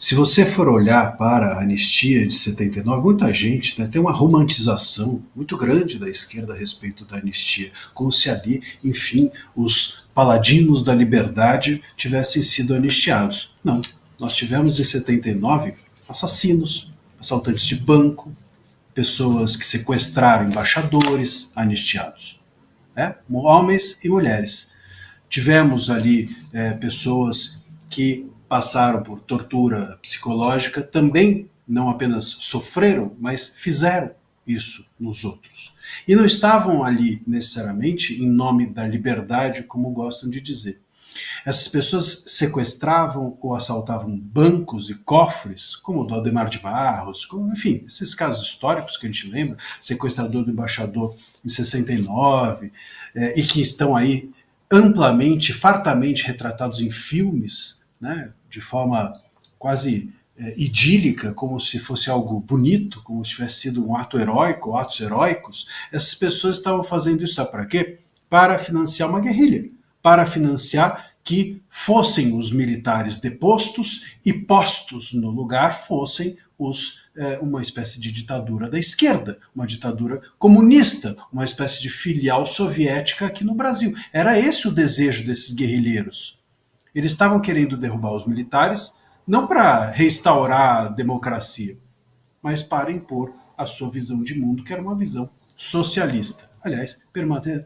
Se você for olhar para a anistia de 79, muita gente, né, tem uma romantização muito grande da esquerda a respeito da anistia, como se ali, enfim, os paladinos da liberdade tivessem sido anistiados. Não, nós tivemos em 79 assassinos, assaltantes de banco, pessoas que sequestraram embaixadores, anistiados, né? Homens e mulheres. Tivemos ali pessoas que passaram por tortura psicológica, também não apenas sofreram, mas fizeram isso nos outros. E não estavam ali necessariamente em nome da liberdade, como gostam de dizer. Essas pessoas sequestravam ou assaltavam bancos e cofres, como o do Ademar de Barros, como, enfim, esses casos históricos que a gente lembra, sequestrador do embaixador em 69, e que estão aí amplamente, fartamente retratados em filmes, né, de forma quase idílica, como se fosse algo bonito, como se tivesse sido um ato heróico, atos heróicos. Essas pessoas estavam fazendo isso para quê? Para financiar uma guerrilha, para financiar que fossem os militares depostos e postos no lugar fossem uma espécie de ditadura da esquerda, uma ditadura comunista, uma espécie de filial soviética aqui no Brasil. Era esse o desejo desses guerrilheiros. Eles estavam querendo derrubar os militares, não para restaurar a democracia, mas para impor a sua visão de mundo, que era uma visão socialista. Aliás,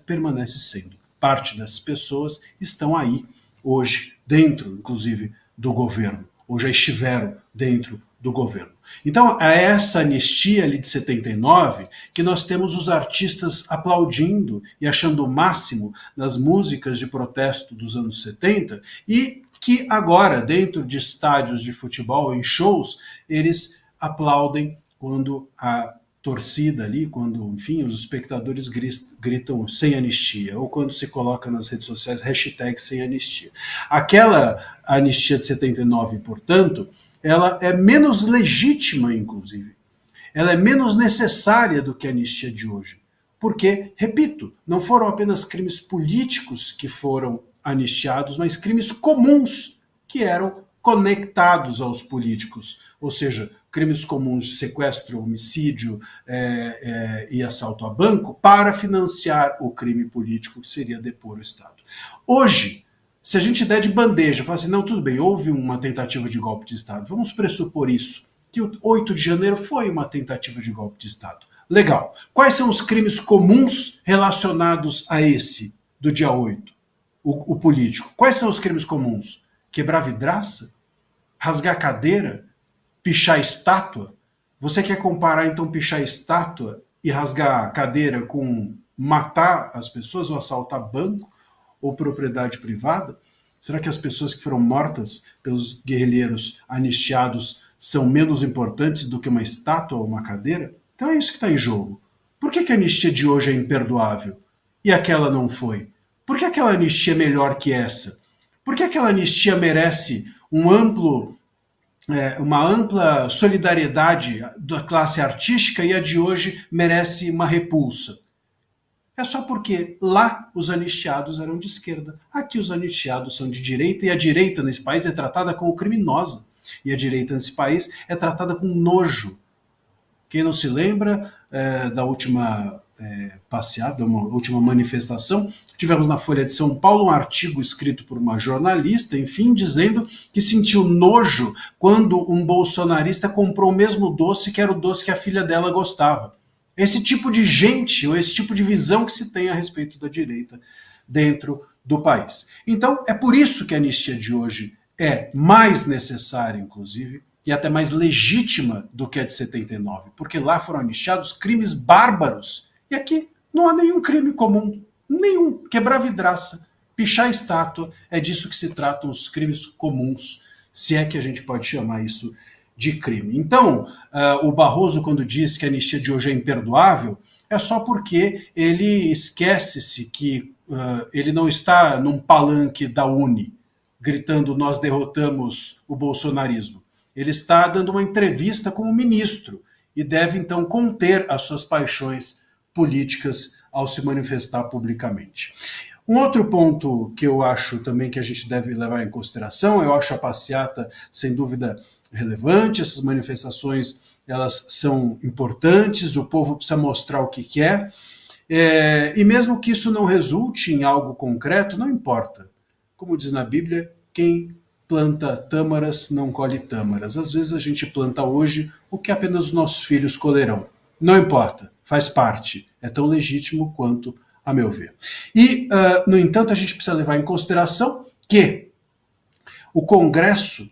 permanece sendo. Parte dessas pessoas estão aí hoje, dentro, inclusive, do governo, ou já estiveram dentro do governo. Então, é essa anistia ali de 79 que nós temos os artistas aplaudindo e achando o máximo nas músicas de protesto dos anos 70 e que agora, dentro de estádios de futebol, em shows, eles aplaudem quando a torcida ali, quando, enfim, os espectadores gritam sem anistia, ou quando se coloca nas redes sociais hashtag sem anistia. Aquela anistia de 79, portanto, ela é menos legítima, inclusive. Ela é menos necessária do que a anistia de hoje. Porque, repito, não foram apenas crimes políticos que foram anistiados, mas crimes comuns que eram conectados aos políticos. Ou seja, crimes comuns de sequestro, homicídio e assalto a banco para financiar o crime político que seria depor o Estado. Hoje, se a gente der de bandeja, falar assim, não, tudo bem, houve uma tentativa de golpe de Estado, vamos pressupor isso, que o 8 de janeiro foi uma tentativa de golpe de Estado. Legal. Quais são os crimes comuns relacionados a esse, do dia 8, o político? Quais são os crimes comuns? Quebrar vidraça? Rasgar cadeira? Pichar estátua? Você quer comparar, então, pichar estátua e rasgar cadeira com matar as pessoas ou assaltar banco ou propriedade privada? Será que as pessoas que foram mortas pelos guerrilheiros anistiados são menos importantes do que uma estátua ou uma cadeira? Então é isso que está em jogo. Por que a anistia de hoje é imperdoável e aquela não foi? Por que aquela anistia é melhor que essa? Por que aquela anistia merece uma ampla solidariedade da classe artística e a de hoje merece uma repulsa? É só porque lá os anistiados eram de esquerda. Aqui os anistiados são de direita e a direita nesse país é tratada como criminosa. E a direita nesse país é tratada com nojo. Quem não se lembra da última passeada, uma última manifestação, tivemos na Folha de São Paulo um artigo escrito por uma jornalista, enfim, dizendo que sentiu nojo quando um bolsonarista comprou o mesmo doce que era o doce que a filha dela gostava. Esse tipo de gente, ou esse tipo de visão que se tem a respeito da direita dentro do país. Então, é por isso que a anistia de hoje é mais necessária, inclusive, e até mais legítima do que a de 79, porque lá foram anistiados crimes bárbaros. E aqui não há nenhum crime comum, nenhum. Quebrar vidraça, pichar estátua, é disso que se tratam os crimes comuns, se é que a gente pode chamar isso de crime. Então, o Barroso, quando diz que a anistia de hoje é imperdoável, é só porque ele esquece-se que ele não está num palanque da Uni, gritando nós derrotamos o bolsonarismo. Ele está dando uma entrevista como ministro e deve, então, conter as suas paixões políticas ao se manifestar publicamente. Um outro ponto que eu acho também que a gente deve levar em consideração, eu acho a passeata, sem dúvida, relevante, essas manifestações elas são importantes, o povo precisa mostrar o que quer, e mesmo que isso não resulte em algo concreto, não importa. Como diz na Bíblia, quem planta tâmaras não colhe tâmaras. Às vezes a gente planta hoje o que apenas os nossos filhos colherão. Não importa, faz parte. É tão legítimo quanto, a meu ver. E, no entanto, a gente precisa levar em consideração que o Congresso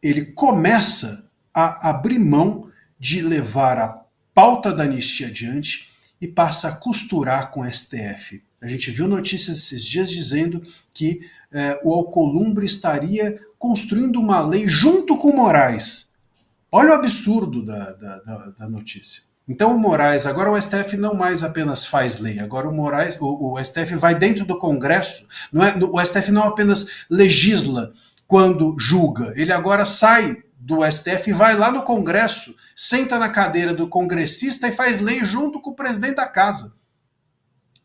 ele começa a abrir mão de levar a pauta da anistia adiante e passa a costurar com o STF. A gente viu notícias esses dias dizendo que o Alcolumbre estaria construindo uma lei junto com o Moraes. Olha o absurdo da notícia. Então o Moraes, agora o STF não mais apenas faz lei, agora o Moraes, o STF vai dentro do Congresso, o STF não apenas legisla quando julga, ele agora sai do STF e vai lá no Congresso, senta na cadeira do congressista e faz lei junto com o presidente da casa.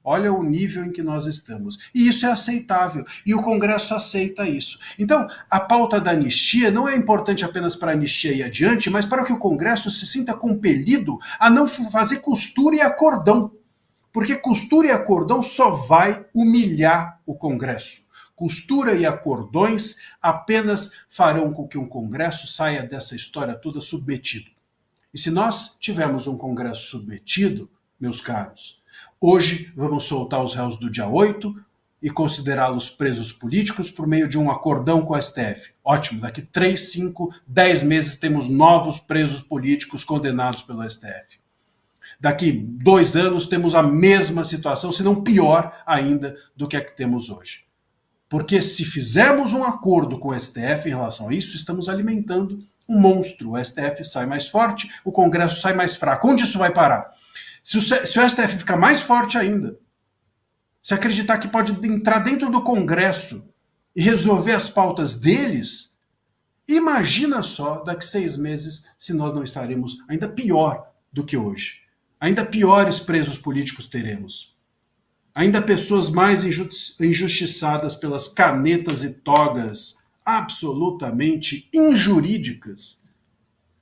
Olha o nível em que nós estamos. E isso é aceitável. E o Congresso aceita isso. Então, a pauta da anistia não é importante apenas para a anistia ir adiante, mas para que o Congresso se sinta compelido a não fazer costura e acordão. Porque costura e acordão só vai humilhar o Congresso. Costura e acordões apenas farão com que um Congresso saia dessa história toda submetido. E se nós tivermos um Congresso submetido, meus caros, hoje vamos soltar os réus do dia 8 e considerá-los presos políticos por meio de um acordão com o STF. Ótimo, daqui 3, 5, 10 meses temos novos presos políticos condenados pelo STF. Daqui 2 anos temos a mesma situação, se não pior ainda do que a que temos hoje. Porque se fizermos um acordo com o STF em relação a isso, estamos alimentando um monstro. O STF sai mais forte, o Congresso sai mais fraco. Onde isso vai parar? Se o STF ficar mais forte ainda, se acreditar que pode entrar dentro do Congresso e resolver as pautas deles, imagina só daqui 6 meses se nós não estaremos ainda pior do que hoje. Ainda piores presos políticos teremos. Ainda pessoas mais injustiçadas pelas canetas e togas absolutamente injurídicas,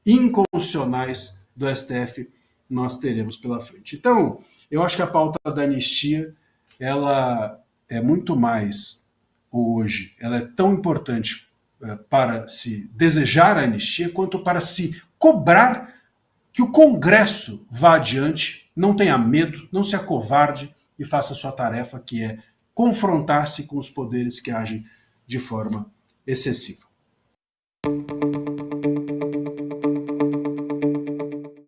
inconstitucionais do STF nós teremos pela frente. Então, eu acho que a pauta da anistia, ela é muito mais hoje, ela é tão importante para se desejar a anistia, quanto para se cobrar que o Congresso vá adiante, não tenha medo, não se acovarde e faça a sua tarefa, que é confrontar-se com os poderes que agem de forma excessiva.